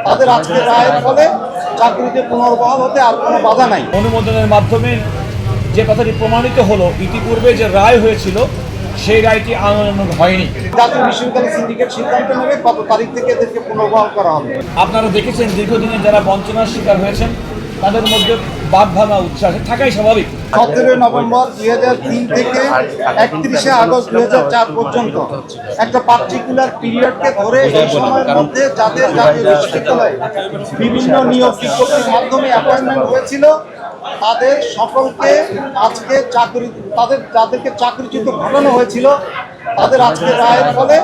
তাদের আজকের রায়ের ফলে চাকরিতে পুনর্বহাল হতে আর কোনো বাধা নাই। অনুমোদনের মাধ্যমে যে কথাটি প্রমাণিত হলো, ইতিপূর্বে যে রায় হয়েছিল সেই রায়টি আইনানুগ হয়নি। জাতীয় বিশ্ববিদ্যালয় সিন্ডিকেট সিদ্ধান্ত নেবে কত তারিখ থেকে এদেরকে পুনর্বহাল করা হবে। আপনারা দেখেছেন দীর্ঘদিনে যারা বঞ্চনার শিকার হয়েছেন তাদের মধ্যে বাদ ভাঙা উচ্ছ্বাস থাকাই স্বাভাবিক। 17 নভেম্বর 2003 থেকে 31 আগস্ট 2004 পর্যন্ত একটা পার্টিকুলার পিরিয়ডকে ধরে এই সময়ের মধ্যে যাদের জাতীয় বিশ্ববিদ্যালয়ে বিভিন্ন নিয়োগ বিজ্ঞপ্তির মাধ্যমে অ্যাপয়েন্টমেন্ট হয়েছিল তাদের সকলকে আজকে যাদেরকে চাকরিচ্যুত ঘটানো হয়েছিল তাদের আজকের রায়ের ফলে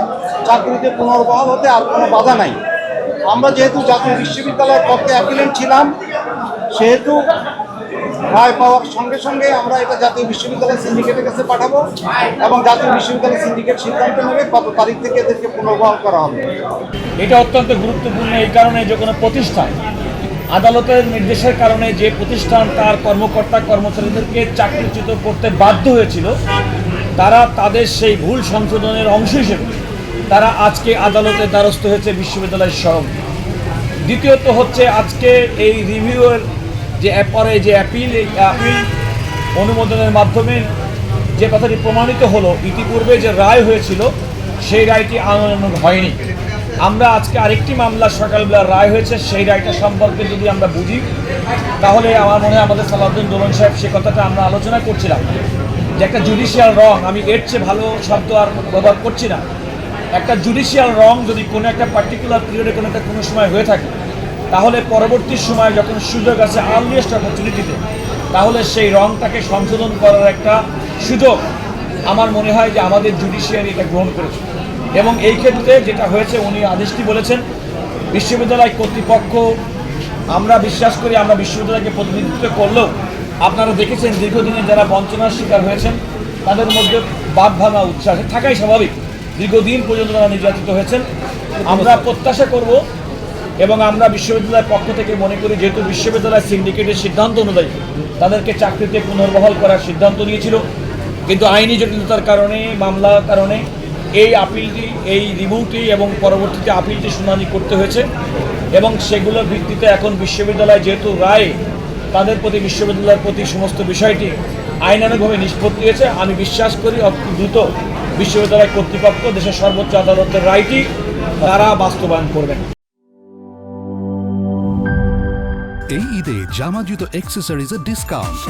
চাকরিতে পুনর্বহাল হতে আর কোনো বাধা নাই। আমরা যেহেতু জাতীয় বিশ্ববিদ্যালয়ের পক্ষে অ্যাপিলেন্ট ছিলাম সেহেতু রায় পাওয়ার সঙ্গে সঙ্গে আমরা এটা জাতীয় বিশ্ববিদ্যালয় সিন্ডিকেটের কাছে পাঠাবো এবং জাতীয় বিশ্ববিদ্যালয় সিন্ডিকেট সিদ্ধান্ত নেবে কত তারিখ থেকে এদেরকে পুনর্বহাল করা হবে। এটা অত্যন্ত গুরুত্বপূর্ণ এই কারণে যে কোনো প্রতিষ্ঠান আদালতের নির্দেশের কারণে যে প্রতিষ্ঠান তার কর্মকর্তা কর্মচারীদেরকে চাকরিচ্যুত করতে বাধ্য হয়েছিল তারা তাদের সেই ভুল সংশোধনের অংশ হিসেবে তারা আজকে আদালতের দ্বারস্থ হয়েছে বিশ্ববিদ্যালয়ের সঙ্গে। দ্বিতীয়ত হচ্ছে আজকে এই রিভিউয়ের যে পরে যে আপিল অনুমোদনের মাধ্যমে যে কথাটি প্রমাণিত হলো, ইতিপূর্বে যে রায় হয়েছিল সেই রায়টি আইনানুগ হয়নি। আমরা আজকে আরেকটি মামলা সকালবেলা রায় হয়েছে, সেই রায়টা সম্পর্কে যদি আমরা বুঝি তাহলে আমার মনে হয় আমাদের সালাউদ্দিন দোলন সাহেব সে কথাটা আমরা আলোচনা করছিলাম যে একটা জুডিশিয়াল রং, আমি এর চেয়ে ভালো শব্দ আর ব্যবহার করছি না, একটা জুডিশিয়াল রং যদি কোনো একটা পার্টিকুলার পিরিয়ডে কোনো সময় হয়ে থাকে তাহলে পরবর্তী সময় যখন সুযোগ আছে আর্লিয়েস্ট অপরচুনিটিতে তাহলে সেই রংটাকে সংশোধন করার একটা সুযোগ আমার মনে হয় যে আমাদের জুডিশিয়ারি এটা গ্রহণ করেছে। এবং এই ক্ষেত্রে যেটা হয়েছে উনি আদেশটি বলেছেন বিশ্ববিদ্যালয় কর্তৃপক্ষ, আমরা বিশ্বাস করি আমরা বিশ্ববিদ্যালয়কে প্রতিনিধিত্ব করলেও আপনারা দেখেছেন দীর্ঘদিনে যারা বঞ্চনার শিকার হয়েছেন তাদের মধ্যে বাদ ভাঙা উচ্ছ্বাস থাকাই স্বাভাবিক। দীর্ঘদিন পর্যন্ত তারা নির্যাতিত হয়েছেন। আমরা প্রত্যাশা করব এবং আমরা বিশ্ববিদ্যালয়ের পক্ষ থেকে মনে করি যেহেতু বিশ্ববিদ্যালয় সিন্ডিকেটের সিদ্ধান্ত অনুযায়ী তাদেরকে চাকরিতে পুনর্বহাল করার সিদ্ধান্ত নিয়েছিল, কিন্তু আইনি জটিলতার কারণে মামলার কারণে এই আপিলটি এই রিভিউটি এবং পরবর্তীতে আপিলটি শুনানি করতে হয়েছে এবং সেগুলোর ভিত্তিতে এখন বিশ্ববিদ্যালয় যেহেতু রায় তাদের প্রতি বিশ্ববিদ্যালয়ের প্রতি সমস্ত বিষয়টি আইনানুগভাবে নিষ্পত্তি হয়েছে, আমি বিশ্বাস করি অতি দ্রুত বিশ্ববিদ্যালয় কর্তৃপক্ষ দেশের সর্বোচ্চ আদালতের রায়টি তারা বাস্তবায়ন করবেন। এই ঈদে জামা জুতো অ্যাক্সেসরিজের ডিসকাউন্ট